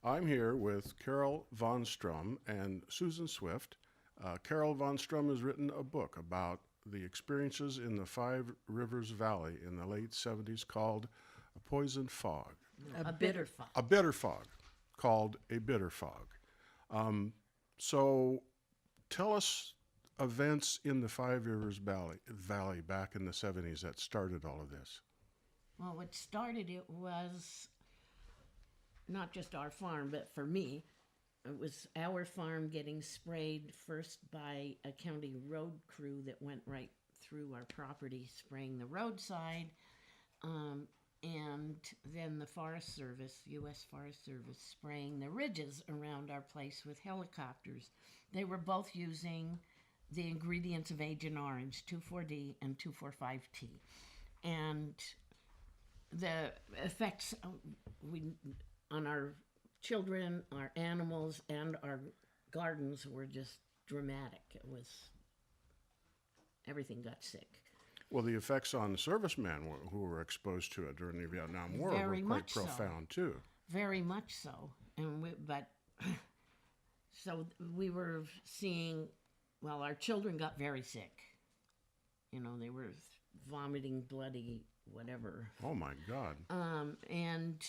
I'm here with Carol Von Strum and Susan Swift. Carol Von Strum has written a book about the experiences in the Five Rivers Valley in the late 70s called A Poisoned Fog. No, A a bitter bitter fog. A bitter fog, called A Bitter Fog. Um, so tell us events in the Five Rivers Valley back in the 70s that started all of this. Well, what started it was not just our farm, but for me, it was our farm getting sprayed first by a county road crew that went right through our property, spraying the roadside, um, and then the Forest Service, U.S. Forest Service, spraying the ridges around our place with helicopters. They were both using the ingredients of Agent Orange, 2,4-D and 2,4,5-T. And the effects we on our children, our animals, and our gardens were just dramatic. It was everything got sick. Well, the effects on servicemen who were exposed to it during the Vietnam War were Very quite much so. profound, too. Very much so. But so we were seeing. Well, our children got very sick. They were vomiting, bloody, whatever. Oh, my God. And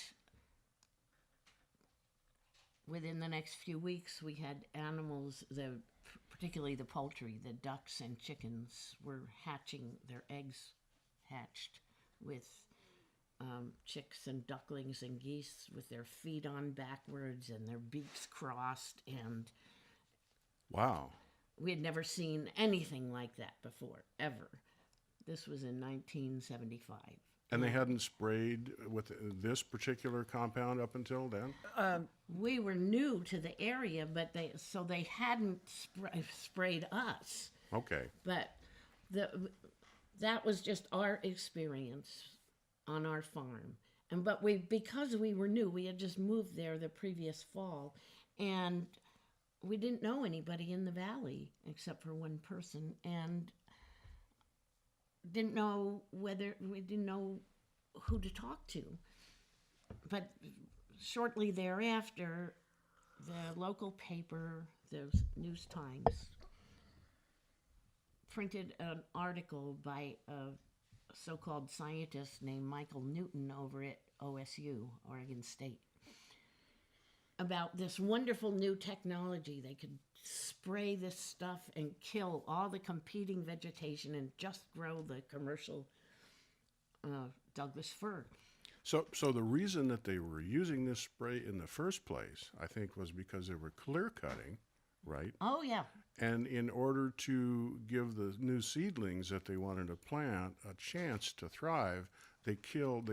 within the next few weeks, we had animals, particularly the poultry, the ducks and chickens, were hatching, their eggs hatched with chicks and ducklings and geese with their feet on backwards and their beaks crossed. And Wow. we had never seen anything like that before, ever. This was in 1975. And they hadn't sprayed with this particular compound up until then? We were new to the area, but they hadn't sprayed us. Okay. But that was just our experience on our farm. But because we were new, we had just moved there the previous fall, and we didn't know anybody in the valley except for one person, and didn't know who to talk to. But shortly thereafter, the local paper, the News Times, printed an article by a so-called scientist named Michael Newton over at OSU, Oregon State, about this wonderful new technology. They could spray this stuff and kill all the competing vegetation and just grow the commercial Douglas fir. So the reason that they were using this spray in the first place, I think, was because they were clear cutting, right? Oh, yeah. And in order to give the new seedlings that they wanted to plant a chance to thrive, they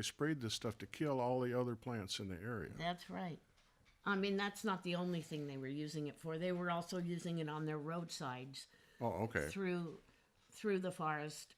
sprayed this stuff to kill all the other plants in the area. That's right. I mean, that's not the only thing they were using it for. They were also using it on their roadsides Oh, okay. through the forest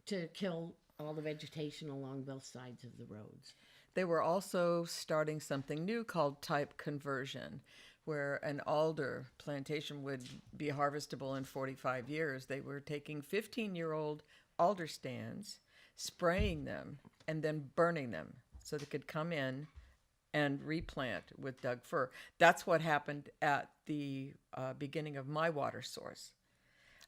to kill all the vegetation along both sides of the roads. They were also starting something new called type conversion, where an alder plantation would be harvestable in 45 years. They were taking 15-year-old alder stands, spraying them, and then burning them so they could come in and replant with Doug fir. That's what happened at the beginning of my water source.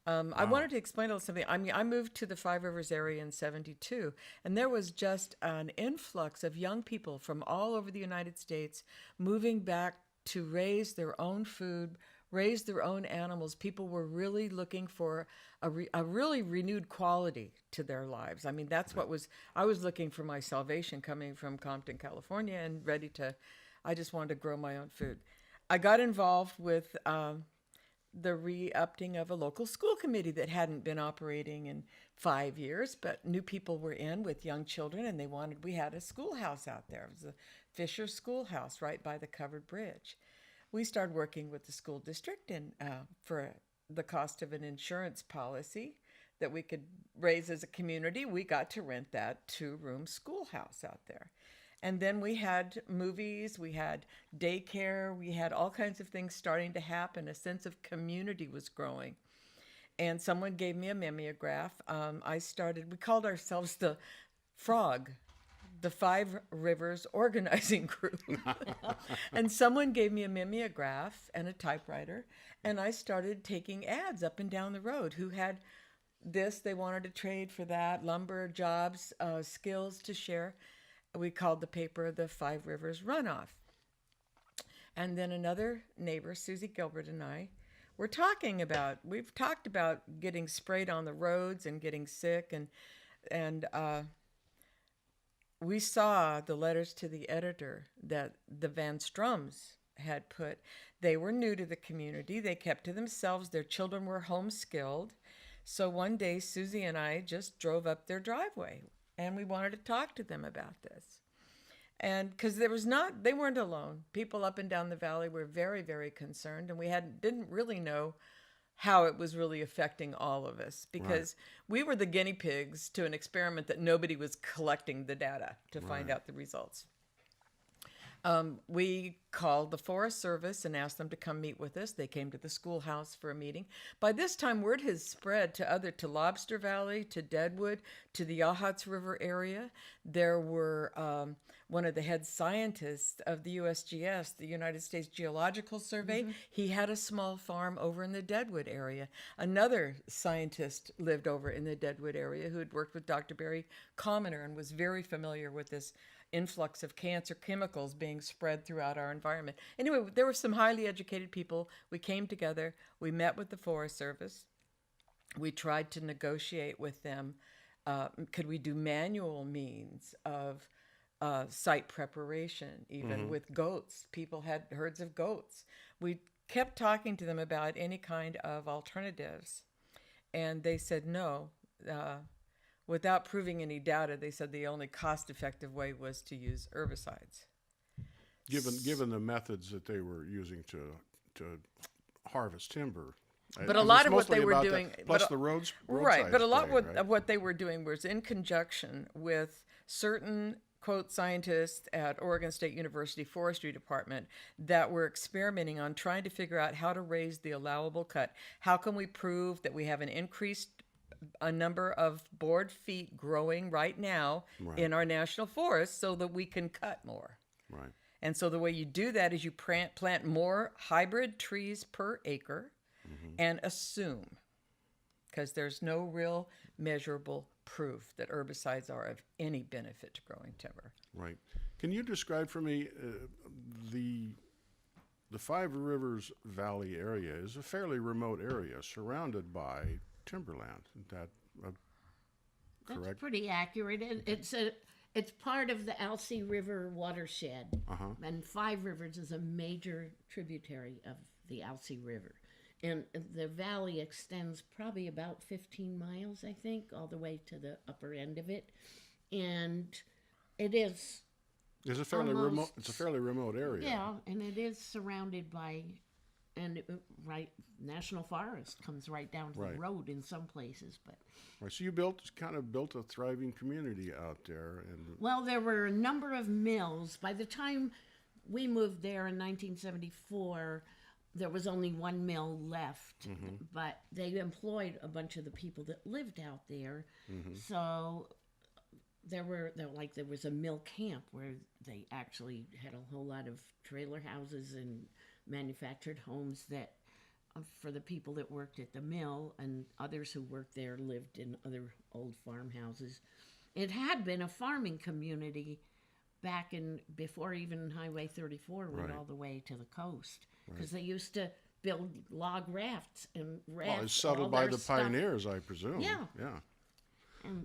I wanted to explain a little something. I mean, I moved to the Five Rivers area in '72, and there was just an influx of young people from all over the United States moving back to raise their own food, raise their own animals. People were really looking for a really renewed quality to their lives. I mean, that's what I was looking for my salvation coming from Compton, California, and I just wanted to grow my own food. I got involved with the re-upping of a local school committee that hadn't been operating in 5 years, but new people were in with young children, and we had a schoolhouse out there. It was a Fisher Schoolhouse right by the covered bridge. We started working with the school district and for the cost of an insurance policy that we could raise as a community, we got to rent that 2-room schoolhouse out there. And then we had movies, we had daycare, we had all kinds of things starting to happen. A sense of community was growing. And someone gave me a mimeograph. We called ourselves the Frog the Five Rivers organizing group. And someone gave me a mimeograph and a typewriter, and I started taking ads up and down the road who had this, they wanted to trade for that, lumber, jobs, skills to share. We called the paper the Five Rivers Runoff. And then another neighbor, Susie Gilbert, and I we've talked about getting sprayed on the roads and getting sick, and we saw the letters to the editor that the Van Strums had put. They were new to the community. They kept to themselves. Their children were home-skilled. So one day, Susie and I just drove up their driveway, and we wanted to talk to them about this. And because they weren't alone. People up and down the valley were very, very concerned, and we didn't really know how it was really affecting all of us, because we were the guinea pigs to an experiment that nobody was collecting the data to find out the results. We called the Forest Service and asked them to come meet with us. They came to the schoolhouse for a meeting. By this time, word has spread to Lobster Valley, to Deadwood, to the Yachats River area. There were one of the head scientists of the USGS, the United States Geological Survey. Mm-hmm. He had a small farm over in the Deadwood area. Another scientist lived over in the Deadwood area who had worked with Dr. Barry Commoner and was very familiar with this influx of cancer chemicals being spread throughout our environment. Anyway, there were some highly educated people. We came together. We met with the Forest Service. We tried to negotiate with them. Could we do manual means of site preparation, even with goats? People had herds of goats. We kept talking to them about any kind of alternatives, and they said no. Without proving any data, they said the only cost-effective way was to use herbicides. Given the methods that they were using to harvest timber. But a lot of what they were doing, plus the roadside right? But a lot spray, of what they were doing was in conjunction with certain quote scientists at Oregon State University Forestry Department that were experimenting on trying to figure out how to raise the allowable cut. How can we prove that we have an increased a number of board feet growing right now in our national forests so that we can cut more. Right. And so the way you do that is you plant more hybrid trees per acre and assume, because there's no real measurable proof that herbicides are of any benefit to growing timber. Right. Can you describe for me the Five Rivers Valley area is a fairly remote area surrounded by timberland. Is that correct? That's pretty accurate. It's part of the Alsea River watershed, and Five Rivers is a major tributary of the Alsea River. And the valley extends probably about 15 miles, I think, all the way to the upper end of it. And it is... It's a fairly remote area. Yeah, and it is surrounded by... And National Forest comes right down to the road in some places, but so you built a thriving community out there, and well, there were a number of mills. By the time we moved there in 1974, there was only one mill left, but they employed a bunch of the people that lived out there. So there was a mill camp where they actually had a whole lot of trailer houses and manufactured homes that for the people that worked at the mill, and others who worked there lived in other old farmhouses. It had been a farming community back before even Highway 34 went all the way to the coast, because they used to build log rafts and Well, it's settled by the pioneers, I presume. Yeah.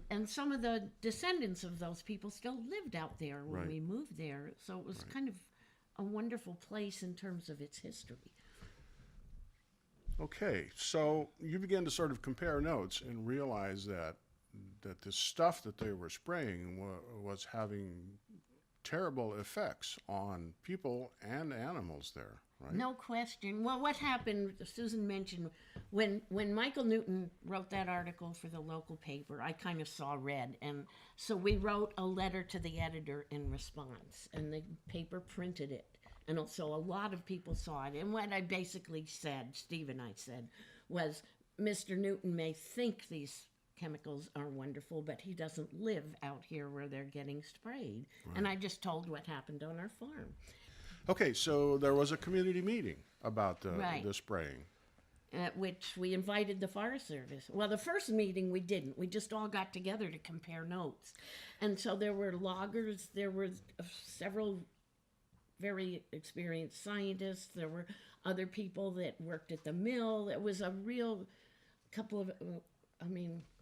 And some of the descendants of those people still lived out there when we moved there, so it was kind of a wonderful place in terms of its history. Okay, so you began to sort of compare notes and realize that the stuff that they were spraying was having terrible effects on people and animals there, right? No question. Well, what happened, Susan mentioned, when Michael Newton wrote that article for the local paper, I kind of saw red, and so we wrote a letter to the editor in response, and the paper printed it. And so a lot of people saw it. And what I basically said, Steve and I said, was Mr. Newton may think these chemicals are wonderful, but he doesn't live out here where they're getting sprayed. And I just told what happened on our farm. Okay, so there was a community meeting about the spraying. At which we invited the Forest Service. Well, the first meeting we didn't. We just all got together to compare notes. And so there were loggers, there were several very experienced scientists, there were other people that worked at the mill. There was a real couple of,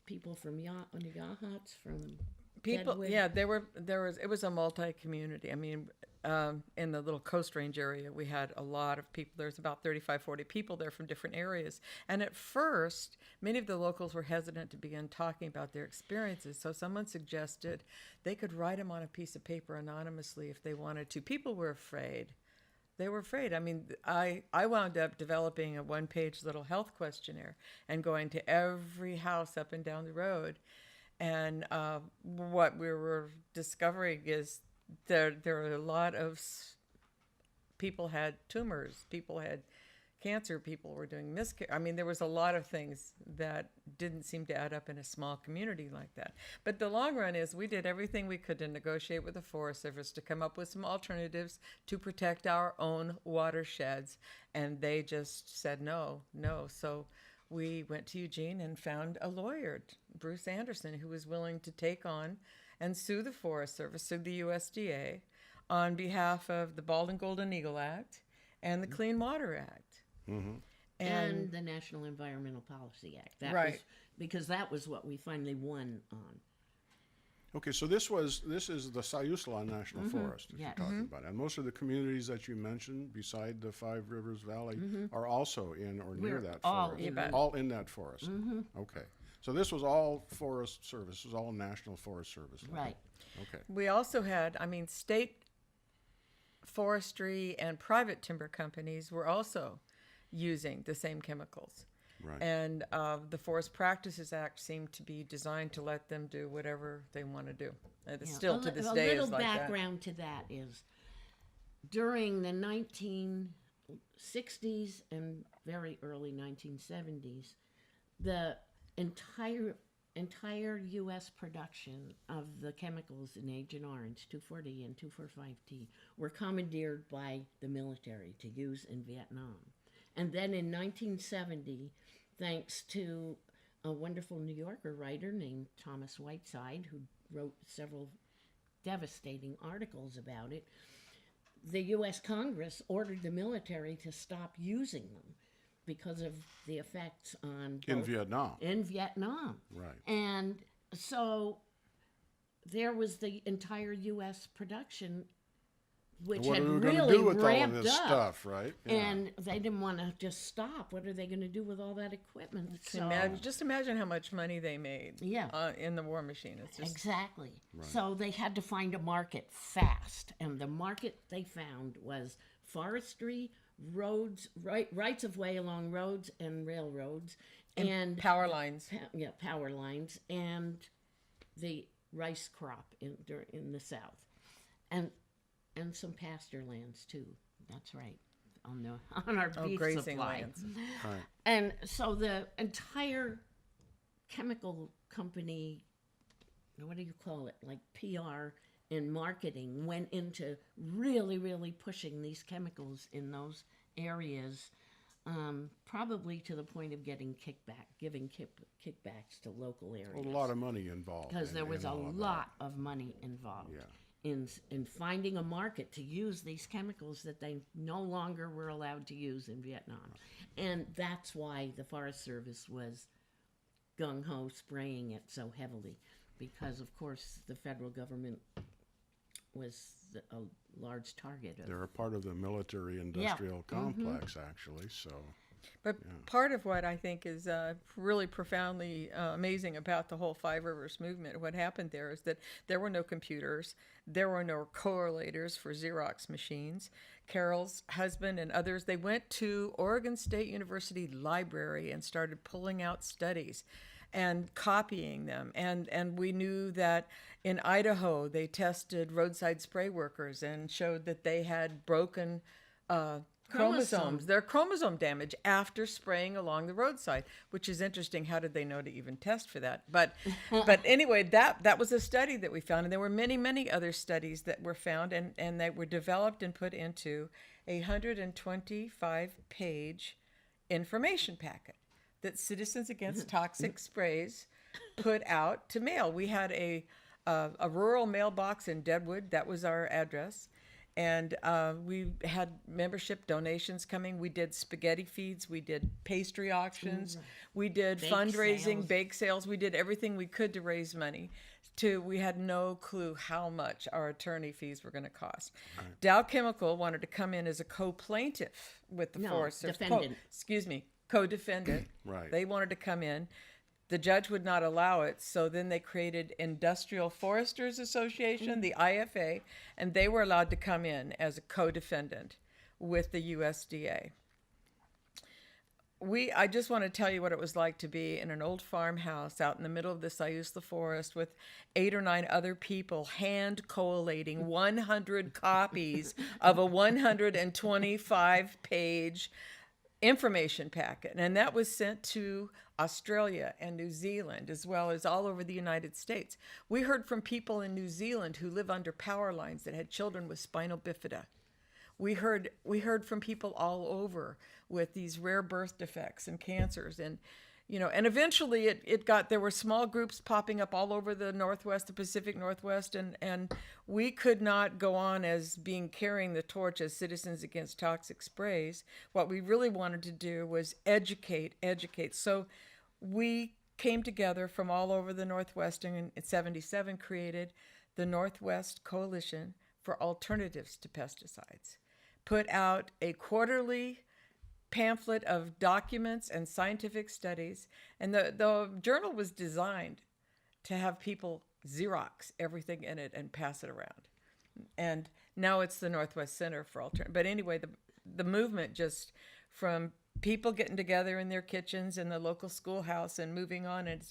people from Yahats, from People, Deadwood. yeah, it was a multi-community. I mean, in the little Coast Range area, we had a lot of people. There's about 35, 40 people there from different areas. And at first, many of the locals were hesitant to begin talking about their experiences. So someone suggested they could write them on a piece of paper anonymously if they wanted to. People were afraid. They were afraid. I mean, I wound up developing a one-page little health questionnaire and going to every house up and down the road. And what we were discovering is there are a lot of people had tumors, people had cancer, people were doing miscarriage. I mean, there was a lot of things that didn't seem to add up in a small community like that. But the long run is we did everything we could to negotiate with the Forest Service to come up with some alternatives to protect our own watersheds. And they just said no. So we went to Eugene and found a lawyer, Bruce Anderson, who was willing to take on and sue the Forest Service, sue the USDA on behalf of the Bald and Golden Eagle Act and the Clean Water Act. Mm-hmm. And the National Environmental Policy Act. That Right. was, because that was what we finally won on. Okay, so this is the Sayusalan National Forest that yes. you're talking about. And most of the communities that you mentioned beside the Five Rivers Valley are also in or near We're that all forest. in it. All in that forest. Okay. So this was all Forest Service. This was all National Forest Service. Right. Okay. We also had, state forestry and private timber companies were also using the same chemicals. Right. And the Forest Practices Act seemed to be designed to let them do whatever they want to do. And it's still to this day A little is like that. background to that is during the 1960s and very early 1970s, the entire U.S. production of the chemicals in Agent Orange, 2,4-D and 2,4,5-T, were commandeered by the military to use in Vietnam. And then in 1970, thanks to a wonderful New Yorker writer named Thomas Whiteside, who wrote several devastating articles about it, the U.S. Congress ordered the military to stop using them because of the effects on In both- Vietnam. In Vietnam. Right. And so there was the entire U.S. production, which What had are we going to really do with all of ramped this up. stuff, right? Yeah. And they didn't want to just stop. What are they going to do with all that equipment? Just imagine how much money they made Yeah. in the war machine. It's just Exactly. So they had to find a market fast. And the market they found was forestry, roads, rights of way along roads and railroads, and power lines. power lines, and the rice crop in the south. And some pasture lands too. That's right. On our beef grazing supply. lands. Right. And so the entire chemical company, what do you call it, like PR and marketing, went into really, really pushing these chemicals in those areas, probably to the point of giving kickbacks to local areas. A lot of money involved. Because there was a all of that. lot of money involved. Yeah. In finding a market to use these chemicals that they no longer were allowed to use in Vietnam. And that's why the Forest Service was gung-ho spraying it so heavily, because of course the federal government was a large target of. They're a part of the military-industrial complex, actually, so... But part of what I think is really profoundly amazing about the whole Five Rivers movement, what happened there is that there were no computers, there were no correlators for Xerox machines. Carol's husband and others, they went to Oregon State University Library and started pulling out studies and copying them. And we knew that in Idaho, they tested roadside spray workers and showed that they had broken chromosomes. They're chromosome damage after spraying along the roadside, which is interesting. How did they know to even test for that? But anyway, that was a study that we found, and there were many other studies that were found, and they were developed and put into a 125-page information packet that Citizens Against Toxic Sprays put out to mail. We had a rural mailbox in Deadwood. That was our address. And we had membership donations coming. We did spaghetti feeds. We did pastry auctions. We did fundraising, bake sales. We did everything we could to raise money. We had no clue how much our attorney fees were going to cost. Right. Dow Chemical wanted to come in as a co-plaintiff with the Forest Service. Co-defendant. Right. They wanted to come in. The judge would not allow it, so then they created Industrial Foresters Association, the IFA, and they were allowed to come in as a co-defendant with the USDA. I just want to tell you what it was like to be in an old farmhouse out in the middle of the Siuslaw forest with 8 or 9 other people hand collating 100 copies of a 125-page information packet, and that was sent to Australia and New Zealand, as well as all over the United States. We heard from people in New Zealand who live under power lines that had children with spinal bifida. We heard from people all over with these rare birth defects and cancers, and and eventually there were small groups popping up all over the Northwest, the Pacific Northwest, and we could not go on as carrying the torch as Citizens Against Toxic Sprays. What we really wanted to do was educate. So we came together from all over the Northwest, and in 1977 created the Northwest Coalition for Alternatives to Pesticides, put out a quarterly pamphlet of documents and scientific studies, and the journal was designed to have people Xerox everything in it and pass it around. And now it's the Northwest Center for Alternatives. But anyway, the movement, just from people getting together in their kitchens in the local schoolhouse and moving on, and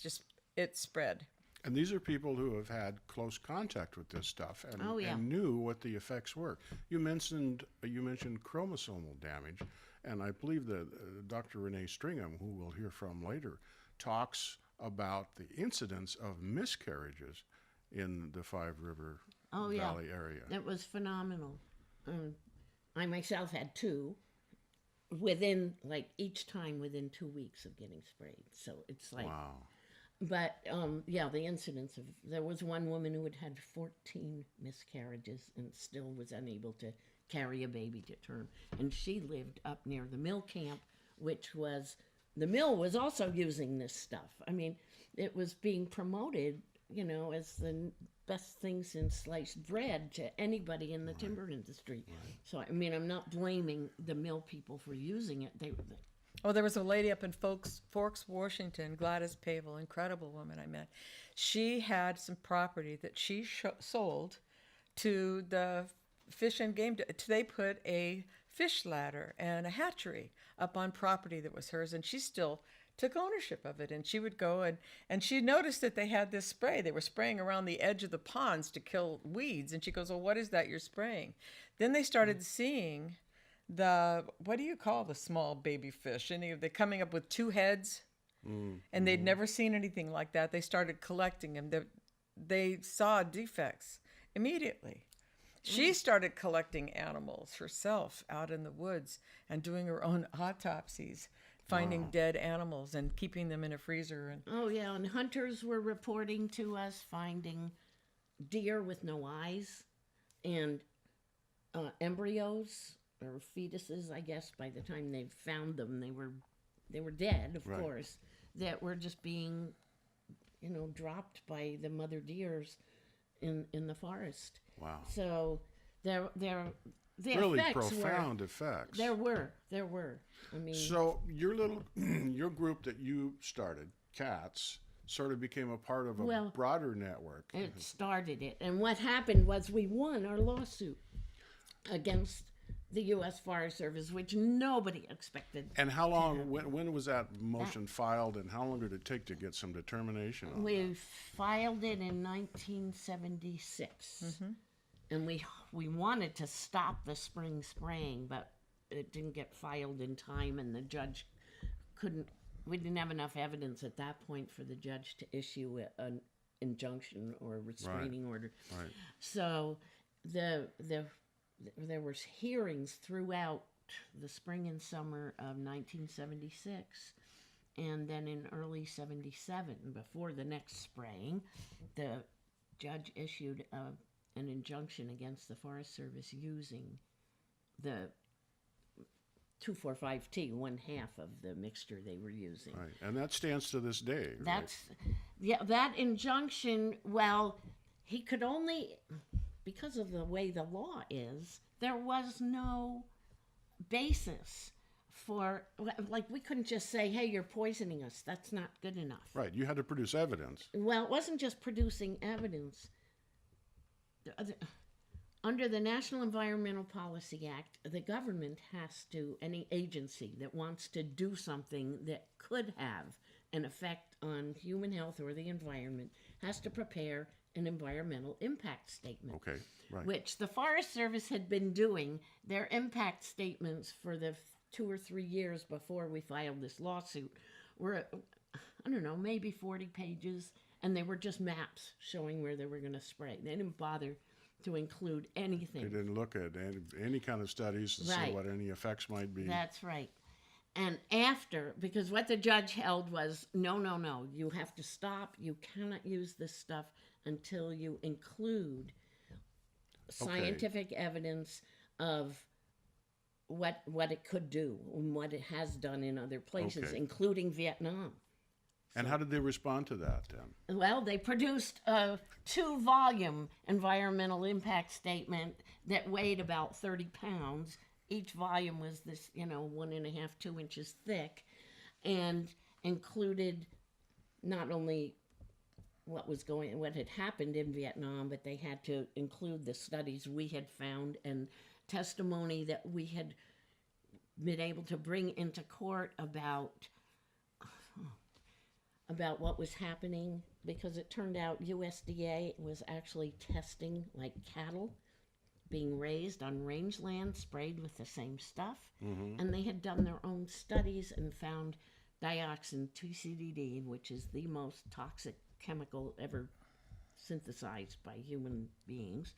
it spread. And these are people who have had close contact with this stuff and knew what the effects were. You mentioned chromosomal damage, and I believe that Dr. Renee Stringham, who we'll hear from later, talks about the incidence of miscarriages in the Five River Valley area. That was phenomenal. I myself had 2 within 2 weeks of getting sprayed. So it's like, wow. But the incidence of, there was one woman who had had 14 miscarriages and still was unable to carry a baby to term. And she lived up near the mill camp, the mill was also using this stuff. I mean, it was being promoted, as the best thing since sliced bread to anybody in the timber industry. Right. So, I mean, I'm not blaming the mill people for using it. There was a lady up in Forks, Washington, Gladys Pavel, incredible woman I met. She had some property that she sold to the Fish and Game. They put a fish ladder and a hatchery up on property that was hers, and she still took ownership of it. And she would go and she noticed that they had this spray. They were spraying around the edge of the ponds to kill weeds. And she goes, "Well, what is that you're spraying?" Then they started seeing what do you call the small baby fish? They're coming up with 2 heads, and they'd never seen anything like that. They started collecting them. They saw defects immediately. She started collecting animals herself out in the woods and doing her own autopsies, finding dead animals and keeping them in a freezer. And hunters were reporting to us finding deer with no eyes and embryos or fetuses, I guess. By the time they found them, they were dead, of course, that were just being, dropped by the mother deers in the forest. Wow. So the really effects profound effects. There were. I mean, so your group that you started, CATS, sort of became a part of a broader network. It started it, and what happened was we won our lawsuit against the U.S. Forest Service, which nobody expected. And how long? When was that motion filed, and how long did it take to get some determination on We filed it in 1976, and we wanted to stop the spring spraying, but it didn't get filed in time, and the judge couldn't. We didn't have enough evidence at that point for the judge to issue an injunction or a restraining order. Right. So there was hearings throughout the spring and summer of 1976, and then in early 77, before the next spraying, the judge issued an injunction against the Forest Service using the 2,4,5-T, one half of the mixture they were using. Right. And that stands to this day. That's, yeah, that injunction, well, he could only, because of the way the law is, there was no basis for, like, we couldn't just say, hey, you're poisoning us. That's not good enough. Right. You had to produce evidence. Well, it wasn't just producing evidence. Under the National Environmental Policy Act, the government has to, any agency that wants to do something that could have an effect on human health or the environment, has to prepare an environmental impact statement. Okay. Right. Which the Forest Service had been doing their impact statements for the 2 or 3 years before we filed this lawsuit were, I don't know, maybe 40 pages, and they were just maps showing where they were going to spray. They didn't bother to include anything. They didn't look at any kind of studies to see what any effects might be. That's right. And after, because what the judge held was, no, you have to stop. You cannot use this stuff until you include scientific evidence of what it could do and what it has done in other places, including Vietnam. And how did they respond to that then? Well, they produced a 2-volume environmental impact statement that weighed about 30 pounds. Each volume was this, 1.5, 2 inches thick, and included not only what had happened in Vietnam, but they had to include the studies we had found and testimony that we had been able to bring into court about what was happening, because it turned out USDA was actually testing like cattle being raised on rangeland sprayed with the same stuff. And they had done their own studies and found dioxin, TCDD, which is the most toxic chemical ever synthesized by human beings.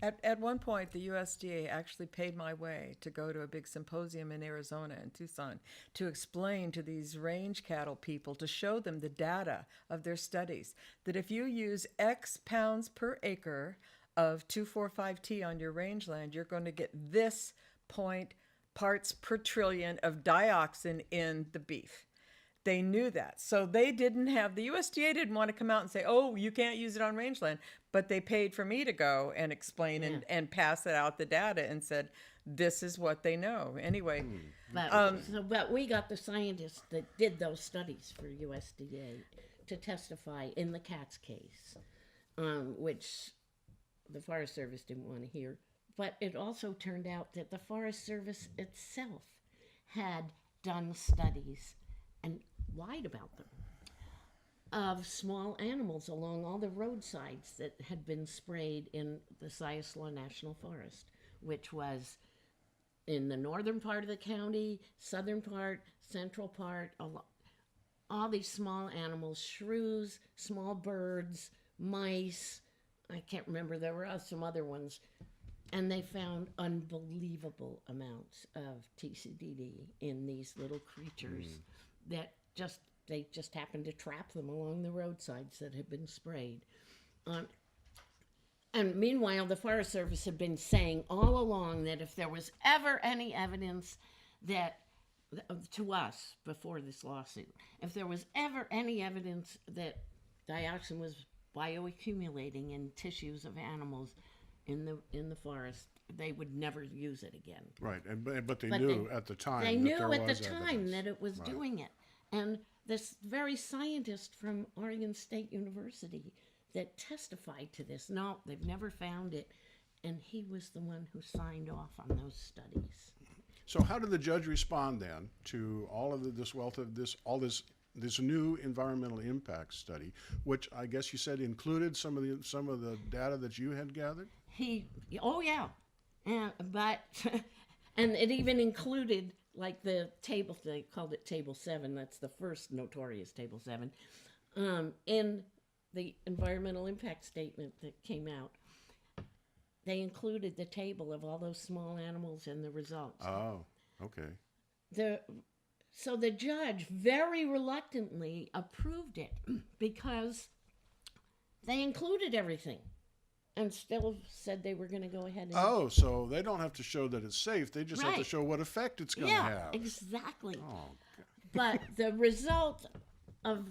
At one point, the USDA actually paid my way to go to a big symposium in Arizona and Tucson to explain to these range cattle people, to show them the data of their studies, that if you use X pounds per acre of 2,4,5-T on your rangeland, you're going to get this parts per trillion of dioxin in the beef. They knew that. So they didn't have, the USDA didn't want to come out and say, oh, you can't use it on rangeland. But they paid for me to go and explain and pass it out the data and said, this is what they know. Anyway. But we got the scientists that did those studies for USDA to testify in the Katz case, which the Forest Service didn't want to hear. But it also turned out that the Forest Service itself had done studies and lied about them, of small animals along all the roadsides that had been sprayed in the Siaslaw National Forest, which was in the northern part of the county, southern part, central part, all these small animals, shrews, small birds, mice, I can't remember, there were some other ones, and they found unbelievable amounts of TCDD in these little creatures that they just happened to trap them along the roadsides that had been sprayed. And meanwhile, the Forest Service had been saying all along that if there was ever any evidence that, to us before this lawsuit, if there was ever any evidence that dioxin was bioaccumulating in tissues of animals in the forest, they would never use it again. Right, but they knew at the time. They that knew there at the was time evidence. that it was doing it. And this very scientist from Oregon State University that testified to this, no, they've never found it. And he was the one who signed off on those studies. So how did the judge respond then to all of this wealth of this new environmental impact study, which I guess you said included some of the data that you had gathered? And And it even included, like, the table, they called it Table 7, that's the first notorious Table 7, in the environmental impact statement that came out. They included the table of all those small animals and the results. Oh, okay. So the judge very reluctantly approved it because they included everything and still said they were going to go ahead and... Oh, so they don't have to show that it's safe. They just have to Right. show what effect it's going to Yeah, have. exactly. Oh, But the result of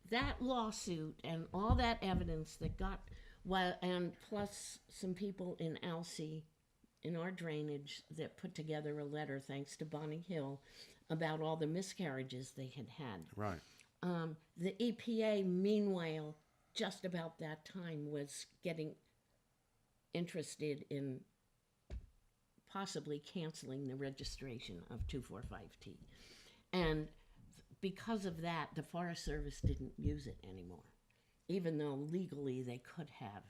that lawsuit and all that evidence that got... Well, and plus some people in Alsea, in our drainage, that put together a letter, thanks to Bonnie Hill, about all the miscarriages they had had. right. The EPA, meanwhile, just about that time, was getting interested in possibly canceling the registration of 2,4,5-T. And because of that, the Forest Service didn't use it anymore, even though legally they could have.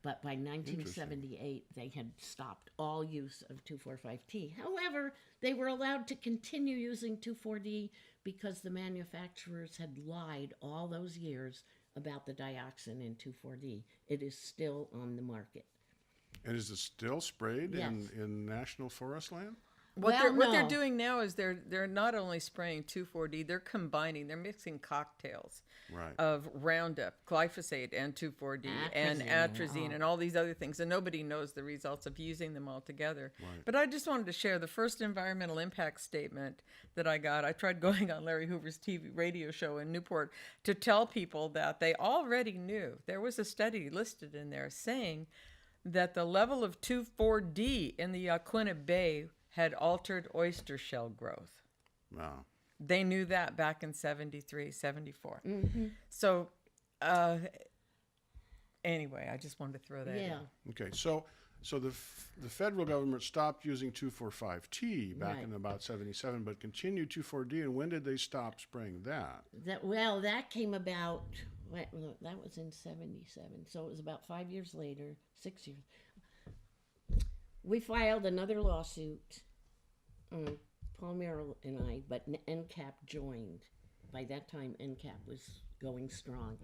But by 1978, they had stopped all use of 2,4,5-T. However, they were allowed to continue using 2,4-D because the manufacturers had lied all those years about the dioxin in 2,4-D. It is still on the market. And is it still sprayed Yes. in national forest land? What Well, they're no. doing now is they're not only spraying 2,4-D, they're mixing cocktails Right. of Roundup, glyphosate, and 2,4-D, and atrazine, and all these other things, and nobody knows the results of using them all together. Right. But I just wanted to share the first environmental impact statement that I got. I tried going on Larry Hoover's TV radio show in Newport to tell people that they already knew. There was a study listed in there saying that the level of 2,4-D in the Yaquina Bay had altered oyster shell growth. Wow. They knew that back in 73, 74. Mm-hmm. So, anyway, I just wanted to throw that Yeah. in. Okay. So the federal government stopped using 2,4,5-T back Right. in about 77, but continued 2,4-D. And when did they stop spraying that? That came about, that was in 77. So it was about 5 years later, 6 years. We filed another lawsuit, Paul Merrill and I, but NCAP joined. By that time, NCAP was going strong,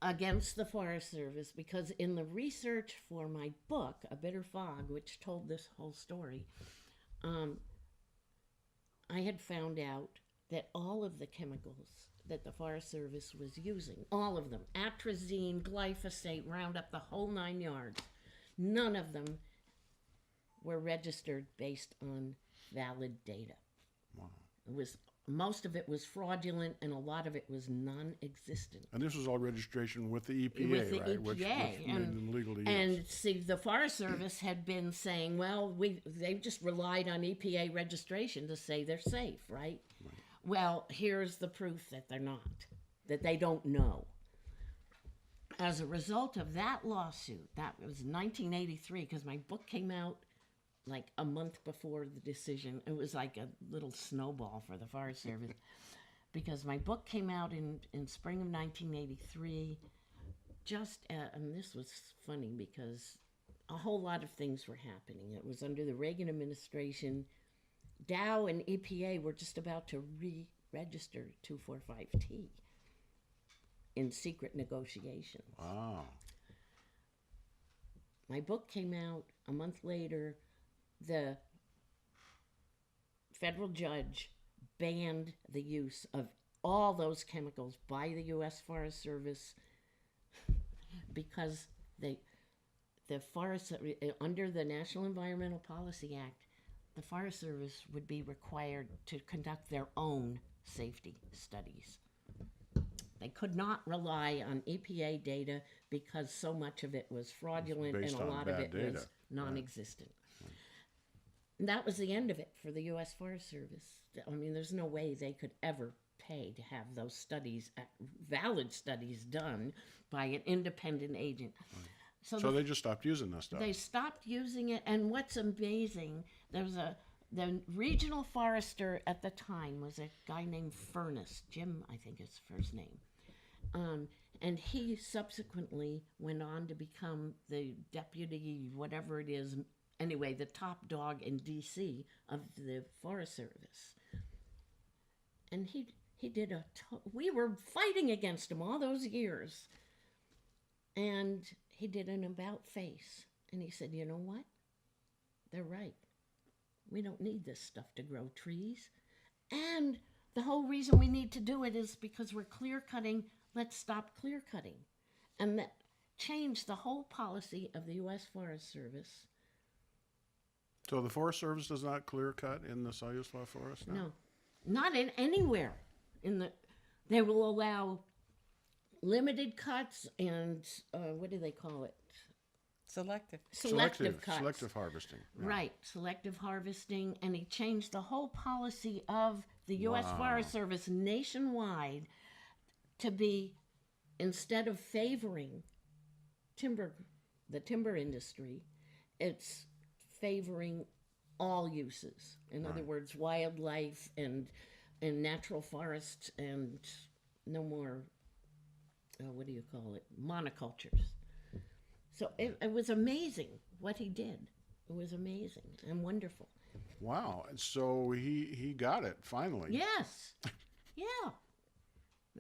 against the Forest Service, because in the research for my book, A Bitter Fog, which told this whole story, I had found out that all of the chemicals that the Forest Service was using, all of them, atrazine, glyphosate, Roundup, the whole 9 yards, none of them were registered based on valid data. Wow. Most of it was fraudulent, and a lot of it was non-existent. And this was all registration with the EPA, With the right? EPA, Which made them legal to use. And see, the Forest Service had been saying, well, they just relied on EPA registration to say they're safe, right? Well, here's the proof that they're not, that they don't know. As a result of that lawsuit, that was 1983, because my book came out like a month before the decision. It was like a little snowball for the Forest Service, because my book came out in spring of 1983. And this was funny because a whole lot of things were happening. It was under the Reagan administration. Dow and EPA were just about to re-register 2,4,5-T in secret negotiations. Wow. My book came out a month later. The federal judge banned the use of all those chemicals by the U.S. Forest Service because the forest, under the National Environmental Policy Act, the Forest Service would be required to conduct their own safety studies. They could not rely on EPA data because so much of it was fraudulent and based a on lot of bad it data. was non-existent. And that was the end of it for the U.S. Forest Service. I mean, there's no way they could ever pay to have those studies, valid studies, done by an independent agent. So they just stopped using that stuff. They stopped using it, and what's amazing, the regional forester at the time was a guy named Furness, Jim, I think his first name. And he subsequently went on to become the deputy, whatever it is, anyway, the top dog in D.C. of the Forest Service. And he did we were fighting against him all those years. And he did an about face. And he said, you know what? They're right. We don't need this stuff to grow trees. And the whole reason we need to do it is because we're clear cutting. Let's stop clear cutting. And that changed the whole policy of the U.S. Forest Service. So the Forest Service does not clear cut in the Siuslaw Forest now? No, not in anywhere. They will allow limited cuts and what do they call it? Selective cuts. Selective harvesting. Yeah. Right, selective harvesting, and he changed the whole policy of the U.S. Forest Service nationwide to be, instead of favoring the timber industry, it's favoring all uses. In other words, wildlife and natural forests, and no more, what do you call it, monocultures. So it was amazing what he did. It was amazing and wonderful. Wow. So he got it finally. Yes. Yeah.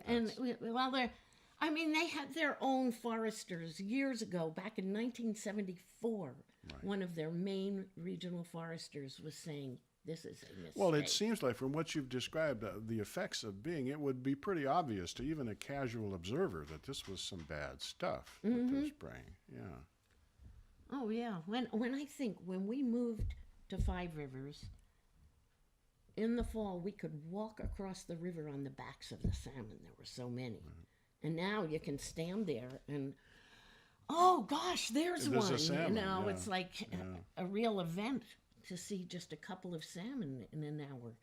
And well, they had their own foresters years ago, back in 1974. Right. One of their main regional foresters was saying, this is a mistake. Well, it seems like from what you've described, the effects of being, it would be pretty obvious to even a casual observer that this was some bad stuff that they're spraying. Yeah. Oh, yeah. When we moved to Five Rivers, in the fall, we could walk across the river on the backs of the salmon. There were so many. And now you can stand there and, oh, gosh, there's one. A salmon, It's like a real event to see just a couple of salmon in an hour.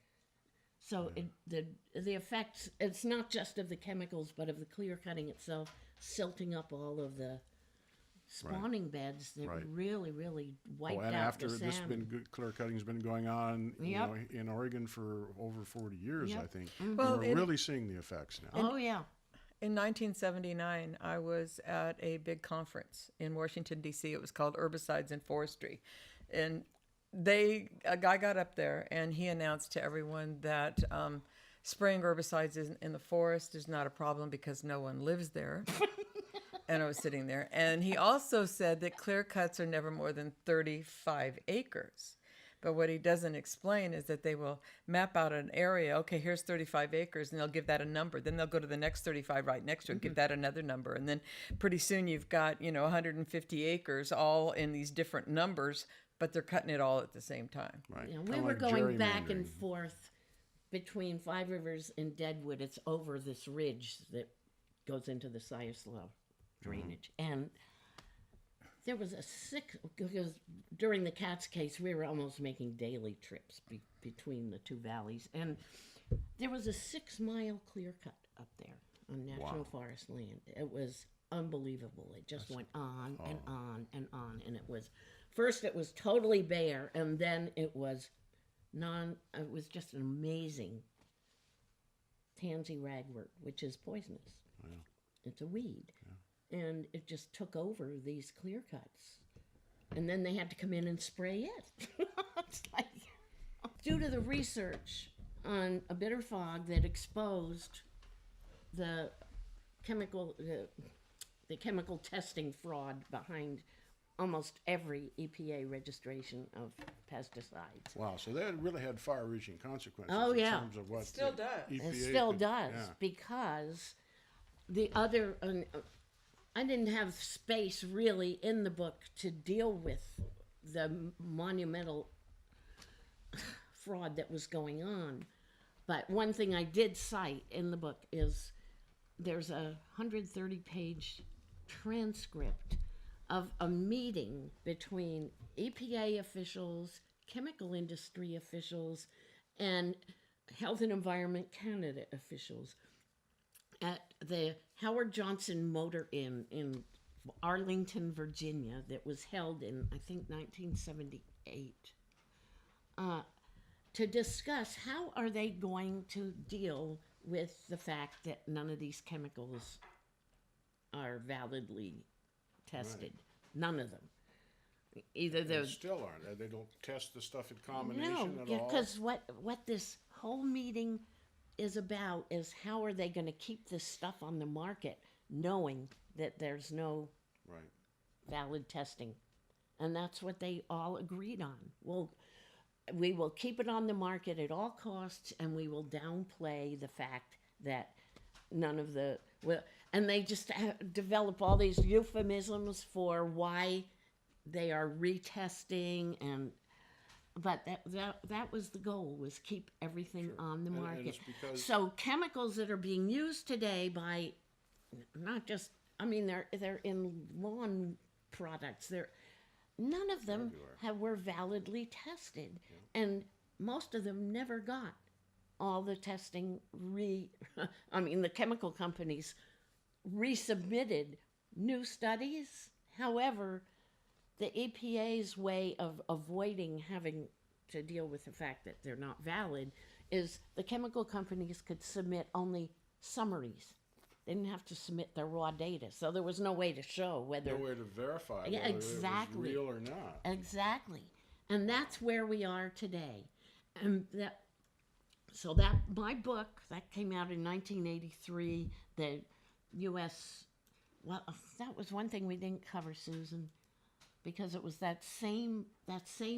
So the effects, it's not just of the chemicals, but of the clear cutting itself, silting up all of the spawning beds that really, really wiped out after the salmon. Clear cutting's been going on in Oregon for over 40 years, I think. Well, we're really seeing the effects now. Oh, yeah. In 1979, I was at a big conference in Washington, D.C. It was called Herbicides in Forestry. And a guy got up there and he announced to everyone that spraying herbicides in the forest is not a problem because no one lives there. And I was sitting there. And he also said that clear cuts are never more than 35 acres. But what he doesn't explain is that they will map out an area. Okay, here's 35 acres, and they'll give that a number. Then they'll go to the next 35 right next to it, give that another number. And then pretty soon you've got, 150 acres all in these different numbers, but they're cutting it all at the same time. Right. Yeah, we were going back and forth between Five Rivers and Deadwood. It's over this ridge that goes into the Siuslaw drainage. And there was because during the Katz case, we were almost making daily trips between the two valleys. And there was a 6-mile clear cut up there on national forest land. It was unbelievable. It just went on and on and on. And first it was totally bare, and then it was just an amazing tansy ragwort, which is poisonous. Wow. It's a weed. Yeah. And it just took over these clear cuts. And then they had to come in and spray it. It's like, due to the research on a bitter fog that exposed the chemical testing fraud behind almost every EPA registration of pesticides. Wow, so that really had far-reaching consequences in terms of what it still does. EPA it still does, because the other... I didn't have space really in the book to deal with the monumental fraud that was going on. But one thing I did cite in the book is there's a 130-page transcript of a meeting between EPA officials, chemical industry officials, and Health and Environment Canada officials at the Howard Johnson Motor Inn in Arlington, Virginia, that was held in, I think, 1978, to discuss how are they going to deal with the fact that none of these chemicals are validly tested. Right. None of them. either They the still aren't. They don't test the stuff in no, combination at all. because what this whole meeting is about is how are they going to keep this stuff on the market, knowing that there's no Right. valid testing, and that's what they all agreed on. Well, we will keep it on the market at all costs, and we will downplay the fact that none of the well, and they just develop all these euphemisms for why they are retesting, and but that was the goal, was keep everything on the And market. it's because So chemicals that are being used today by not just, I mean, they're in lawn products. None of them were validly tested, and most of them never got all the testing I mean, the chemical companies resubmitted new studies. However, the EPA's way of avoiding having to deal with the fact that they're not valid is the chemical companies could submit only summaries. They didn't have to submit their raw data, so there was no way to show whether no way to verify Yeah, whether exactly. it was real or not. exactly, and that's where we are today. And that my book that came out in 1983, the U.S. Well, that was one thing we didn't cover, Susan, because it was that same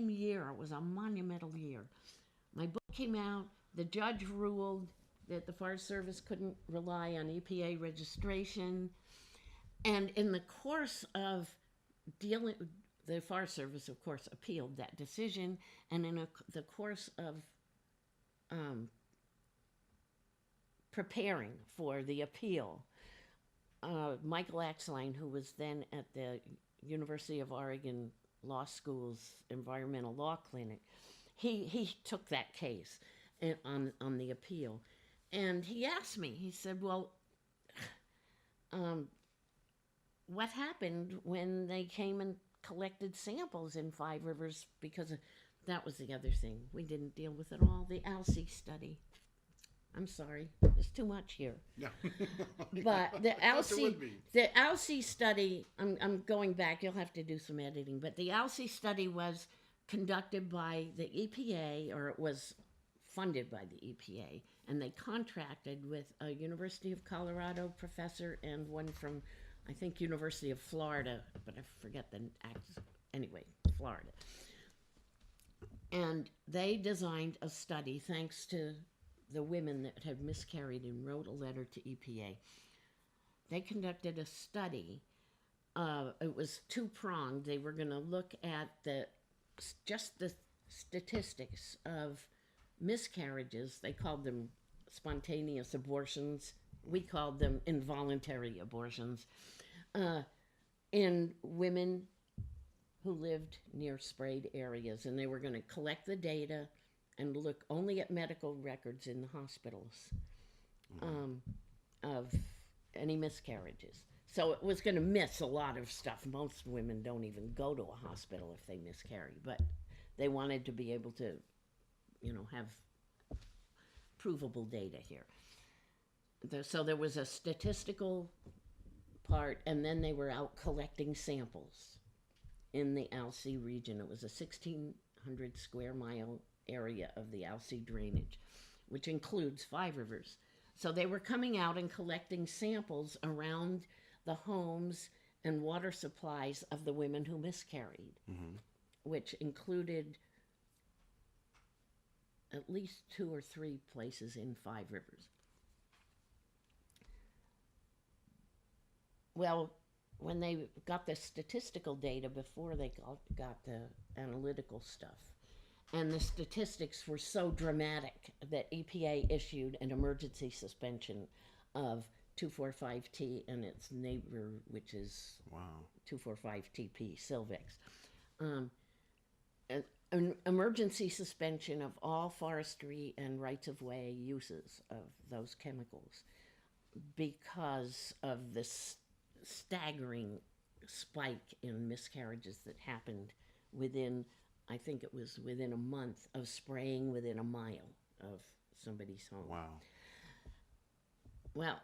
year. It was a monumental year. My book came out. The judge ruled that the Forest Service couldn't rely on EPA registration, and in the course of dealing, the Forest Service, of course, appealed that decision, and in the course of preparing for the appeal, Michael Axline, who was then at the University of Oregon Law School's Environmental Law Clinic, he took that case on the appeal, and he asked me. He said, "Well, what happened when they came and collected samples in Five Rivers?" Because that was the other thing we didn't deal with at all, the ALSI study. I'm sorry, there's too much here. Yeah. But the There would be. ALSI study, I'm going back, you'll have to do some editing, but the ALSI study was conducted by the EPA, or it was funded by the EPA, and they contracted with a University of Colorado professor and one from, I think, University of Florida, but I forget the anyway, Florida. And they designed a study, thanks to the women that had miscarried and wrote a letter to EPA. They conducted a study. It was two-pronged. They were going to look at just the statistics of miscarriages. They called them spontaneous abortions. We called them involuntary abortions in women who lived near sprayed areas. And they were going to collect the data and look only at medical records in the hospitals of any miscarriages. So it was going to miss a lot of stuff. Most women don't even go to a hospital if they miscarry, but they wanted to be able to, have provable data here. So there was a statistical part, and then they were out collecting samples in the ALSI region. It was a 1,600 square mile area of the ALSI drainage, which includes Five Rivers. So they were coming out and collecting samples around the homes and water supplies of the women who miscarried, which included at least 2 or 3 places in Five Rivers. Well, when they got the statistical data before they got the analytical stuff, and the statistics were so dramatic that EPA issued an emergency suspension of 2,4,5-T and its neighbor, which is 2,4,5-TP, Silvex. An emergency suspension of all forestry and rights-of-way uses of those chemicals because of this staggering spike in miscarriages that happened within, I think it was within a month of spraying within a mile of somebody's home. Wow. Well,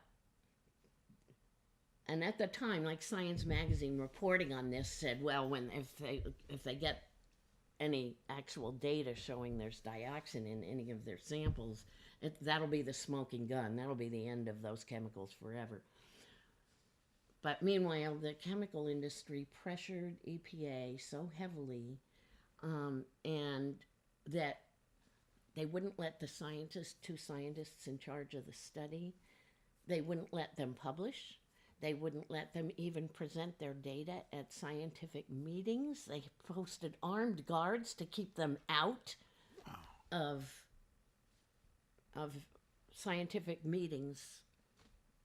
And at the time, like Science Magazine reporting on this said, well, if they get any actual data showing there's dioxin in any of their samples, that'll be the smoking gun. That'll be the end of those chemicals forever. But meanwhile, the chemical industry pressured EPA so heavily, and that they wouldn't let the two scientists in charge of the study, they wouldn't let them publish. They wouldn't let them even present their data at scientific meetings. They posted armed guards to keep them out of scientific meetings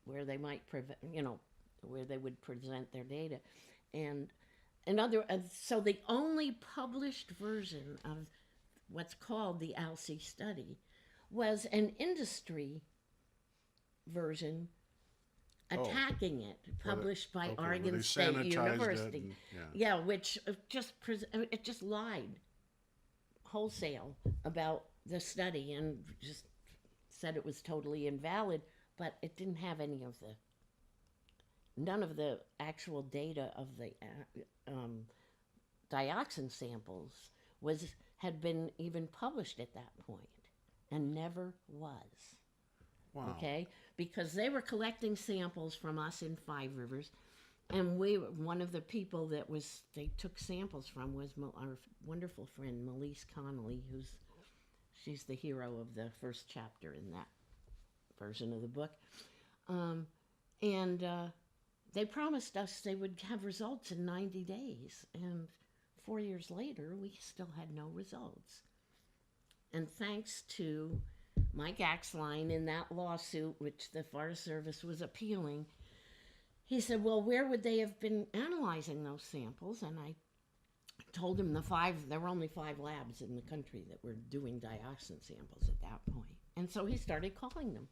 where they might where they would present their data. So the only published version of what's called the ALSI study was an industry version attacking it, published by Oregon State University. Which it just lied wholesale about the study and just said it was totally invalid, but it didn't have none of the actual data of the dioxin samples had been even published at that point, and never was. Wow. Okay, because they were collecting samples from us in Five Rivers, and one of the people they took samples from was our wonderful friend Melise Connolly, she's the hero of the first chapter in that version of the book, and they promised us they would have results in 90 days, and 4 years later we still had no results. And thanks to Mike Axline in that lawsuit, which the Forest Service was appealing, he said, well, where would they have been analyzing those samples? And I told him there were only 5 labs in the country that were doing dioxin samples at that point. And so he started calling them.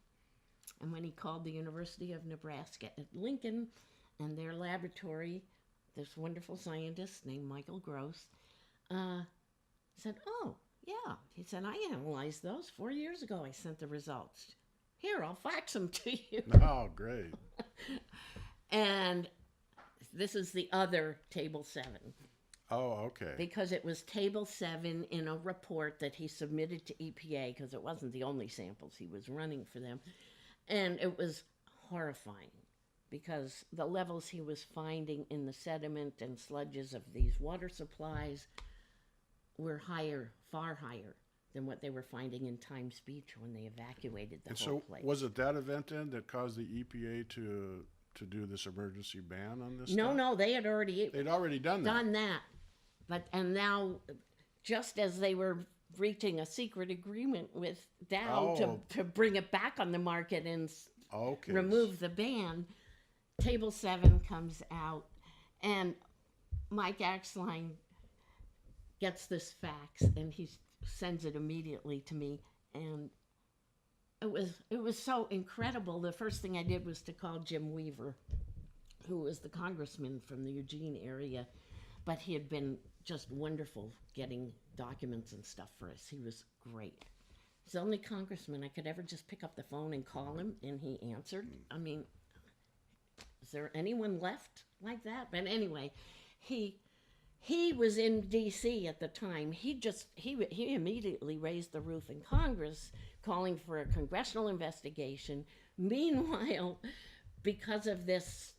And when he called the University of Nebraska at Lincoln and their laboratory, this wonderful scientist named Michael Gross said, oh, yeah. He said, I analyzed those 4 years ago. I sent the results. Here, I'll fax them to you. Oh, great. And this is the other Table 7. Oh, okay. Because it was Table 7 in a report that he submitted to EPA, because it wasn't the only samples he was running for them. And it was horrifying, because the levels he was finding in the sediment and sludges of these water supplies were higher, far higher than what they were finding in Times Beach when they evacuated the whole place. Was it that event then that caused the EPA to do this emergency ban on this? No, they had already done that. And now, just as they were reaching a secret agreement with Dow to bring it back on the market and remove the ban, Table 7 comes out, and Mike Axline gets this fax, and he sends it immediately to me, and it was so incredible. The first thing I did was to call Jim Weaver, who was the congressman from the Eugene area, but he had been just wonderful getting documents and stuff for us. He was great. He's the only congressman I could ever just pick up the phone and call him, and he answered. I mean, is there anyone left like that? But anyway, he was in D.C. at the time. He immediately raised the roof in Congress, calling for a congressional investigation. Meanwhile, because of this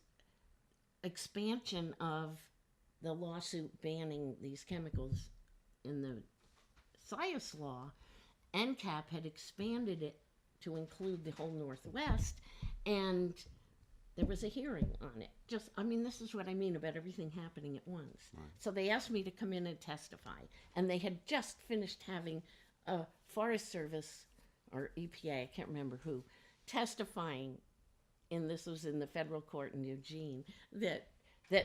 expansion of the lawsuit banning these chemicals in the SIAS law, NCAP had expanded it to include the whole Northwest, and there was a hearing on it. This is what I mean about everything happening at once. Right. So they asked me to come in and testify, and they had just finished having a Forest Service, or EPA, I can't remember who, testifying, this was in the federal court in Eugene, that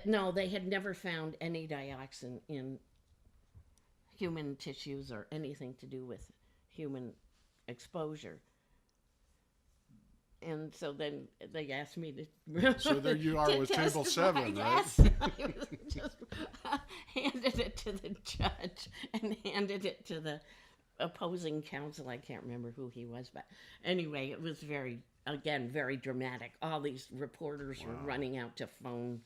no, they had never found any dioxin in human tissues or anything to do with human exposure. And so then they asked me to. So there you are with Table 7, right? Yes, I just handed it to the judge and handed it to the opposing counsel. I can't remember who he was, but anyway, it was very again, very dramatic. All these reporters were running out to phone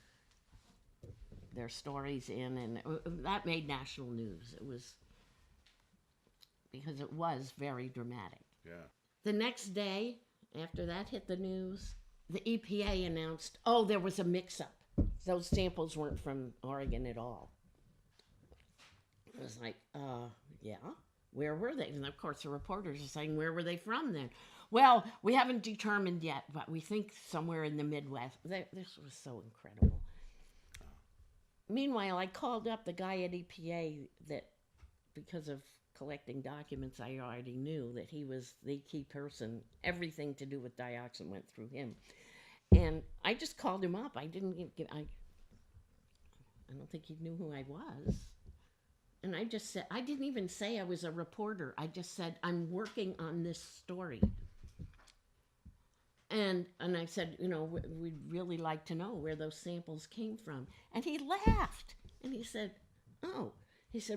their stories in, and that made national news. It was because it was very dramatic. Yeah. The next day, after that hit the news, the EPA announced, oh, there was a mix-up. Those samples weren't from Oregon at all. It was like, yeah, where were they? And of course, the reporters are saying, where were they from then? Well, we haven't determined yet, but we think somewhere in the Midwest. This was so incredible. Meanwhile, I called up the guy at EPA that, because of collecting documents, I already knew that he was the key person. Everything to do with dioxin went through him. And I just called him up. I don't think he knew who I was. And I just said, I didn't even say I was a reporter. I just said, I'm working on this story. And I said, we'd really like to know where those samples came from. And he laughed. And he said,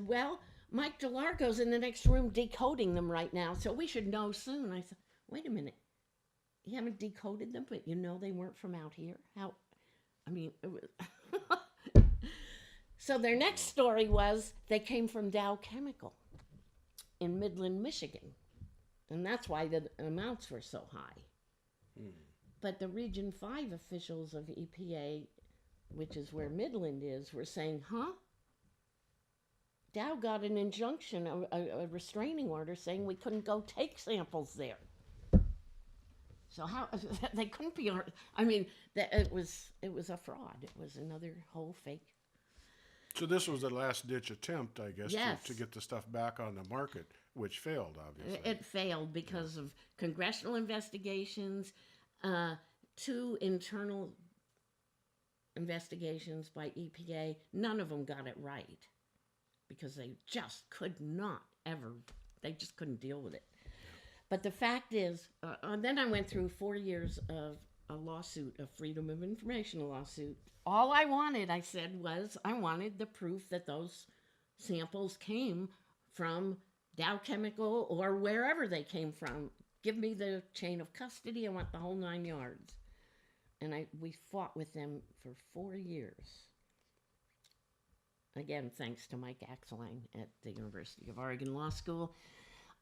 well, Mike DeLargo's in the next room decoding them right now, so we should know soon. I said, wait a minute. You haven't decoded them, but you know they weren't from out here? How? I mean, it was... So their next story was they came from Dow Chemical in Midland, Michigan. And that's why the amounts were so high. But the Region 5 officials of EPA, which is where Midland is, were saying, Dow got an injunction, a restraining order saying we couldn't go take samples there. So how they couldn't be? I mean, it was a fraud. It was another whole fake. So this was the last-ditch attempt, I guess, Yes. to get the stuff back on the market, which failed, obviously. It failed because of congressional investigations, 2 internal investigations by EPA. None of them got it right because they just could not ever. They just couldn't deal with it. But the fact is, then I went through 4 years of a lawsuit, a Freedom of Information lawsuit. All I wanted, I said, was I wanted the proof that those samples came from Dow Chemical or wherever they came from. Give me the chain of custody. I want the whole 9 yards. And we fought with them for 4 years. Again, thanks to Mike Axeline at the University of Oregon Law School.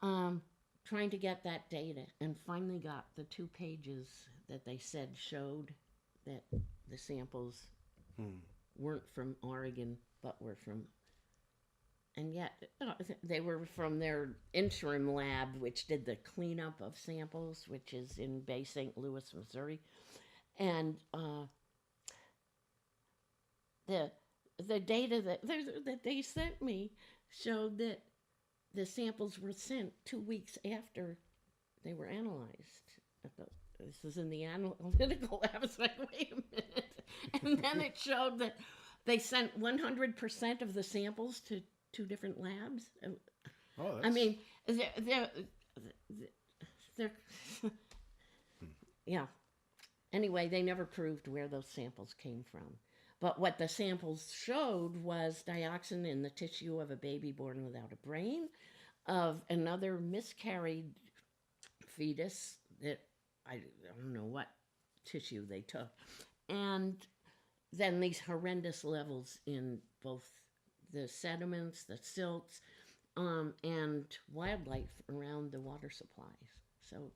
Trying to get that data, and finally got the 2 pages that they said showed that the samples weren't from Oregon, but were from, and yet they were from their interim lab, which did the cleanup of samples, which is in Bay St. Louis, Missouri. And the data that they sent me showed that the samples were sent 2 weeks after they were analyzed. This is in the analytical lab. I was like, wait a minute. And then it showed that they sent 100% of the samples to 2 different labs. Oh, that's... I mean, they're yeah. Anyway, they never proved where those samples came from. But what the samples showed was dioxin in the tissue of a baby born without a brain, of another miscarried fetus that I don't know what tissue they took, and then these horrendous levels in both the sediments, the silts, and wildlife around the water supplies. So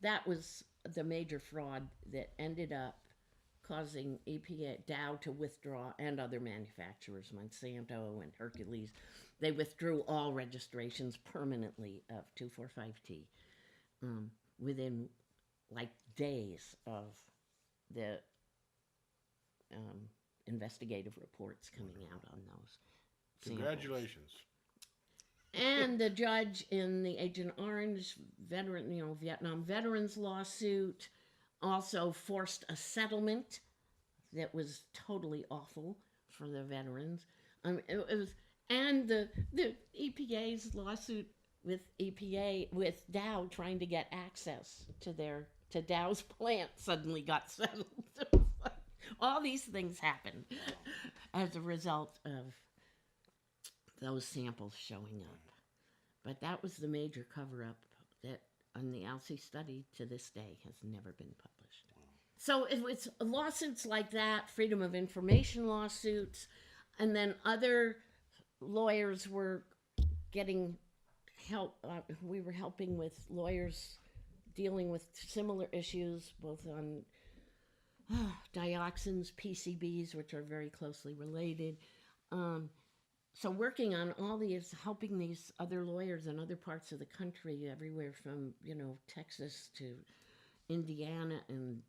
that was the major fraud that ended up causing EPA, Dow to withdraw, and other manufacturers, Monsanto and Hercules. They withdrew all registrations permanently of 2,4,5-T within like days of the investigative reports coming out on those samples. Congratulations. And the judge in the Agent Orange Vietnam veterans lawsuit also forced a settlement that was totally awful for the veterans. It was, and the EPA's lawsuit with Dow trying to get access to Dow's plant suddenly got settled. All these things happened as a result of those samples showing up. But that was the major cover-up that And the Alcee study to this day has never been published. So it's lawsuits like that, Freedom of Information lawsuits, and then other lawyers were getting help. We were helping with lawyers dealing with similar issues, both on dioxins, PCBs, which are very closely related. So working on all these, helping these other lawyers in other parts of the country, everywhere from, Texas to Indiana and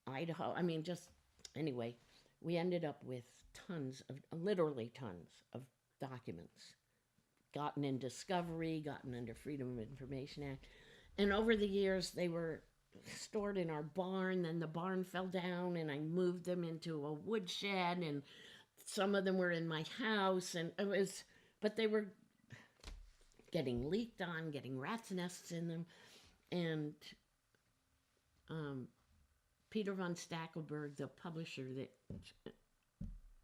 Idaho. I mean, just, anyway, we ended up with literally tons of documents gotten in discovery, gotten under Freedom of Information Act. And over the years, they were stored in our barn. Then the barn fell down, and I moved them into a woodshed, and some of them were in my house, and but they were getting leaked on, getting rats' nests in them, and Peter von Stackelberg, the publisher that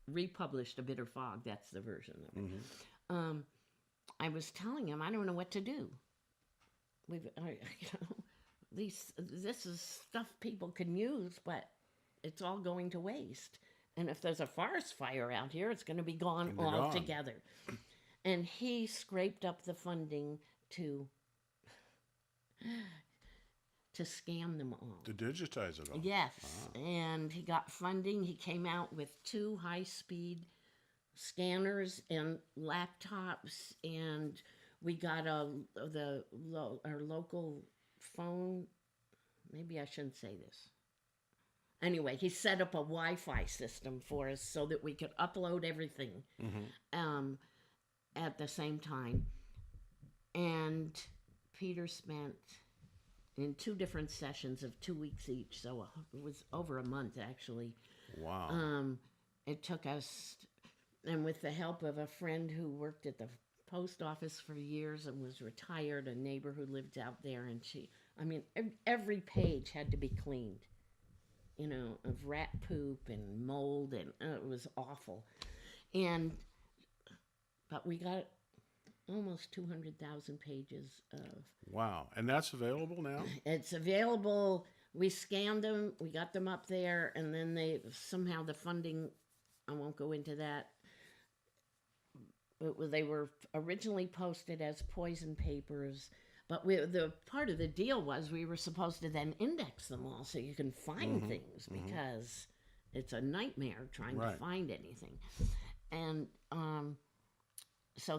republished A Bitter Fog, that's the version of it. I was telling him, I don't know what to do. This is stuff people can use, but it's all going to waste. And if there's a forest fire out here, it's going to be gone altogether. And he scraped up the funding to scan them all. To digitize it all. Yes, and he got funding. He came out with 2 high-speed scanners and laptops, and we got our local phone. Maybe I shouldn't say this. Anyway, he set up a Wi-Fi system for us so that we could upload everything at the same time. And Peter spent in 2 different sessions of 2 weeks each, so it was over a month actually. Wow. It took us, and with the help of a friend who worked at the post office for years and was retired, a neighbor who lived out there, and every page had to be cleaned, of rat poop and mold, and it was awful. But we got almost 200,000 pages of. Wow. And that's available now? It's available. We scanned them, we got them up there, and then the funding, I won't go into that. They were originally posted as poison papers, but the part of the deal was we were supposed to then index them all so you can find things, because it's a nightmare trying to find anything. And so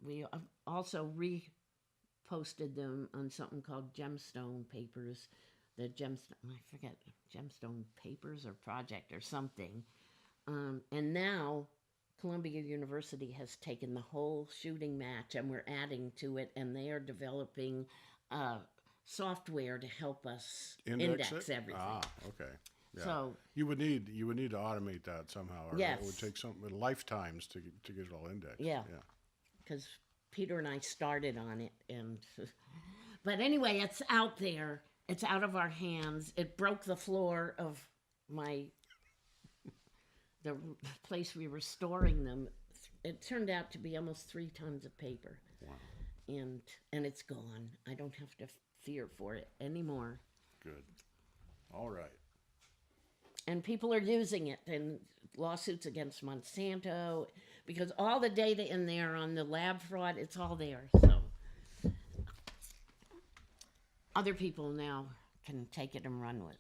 we also reposted them on something called Gemstone Papers, I forget, Gemstone Papers or Project or something. And now Columbia University has taken the whole shooting match, and we're adding to it, and they are developing software to help us index everything. Ah, okay. Yeah. So you would need to automate that somehow, or yes. It would take lifetimes to get it all indexed. Yeah. Because Peter and I started on it, but anyway, it's out there. It's out of our hands. It broke the floor of the place we were storing them. It turned out to be almost 3 tons of paper. Wow. And it's gone. I don't have to fear for it anymore. Good. All right. And people are using it in lawsuits against Monsanto, because all the data in there on the lab fraud, it's all there. So other people now can take it and run with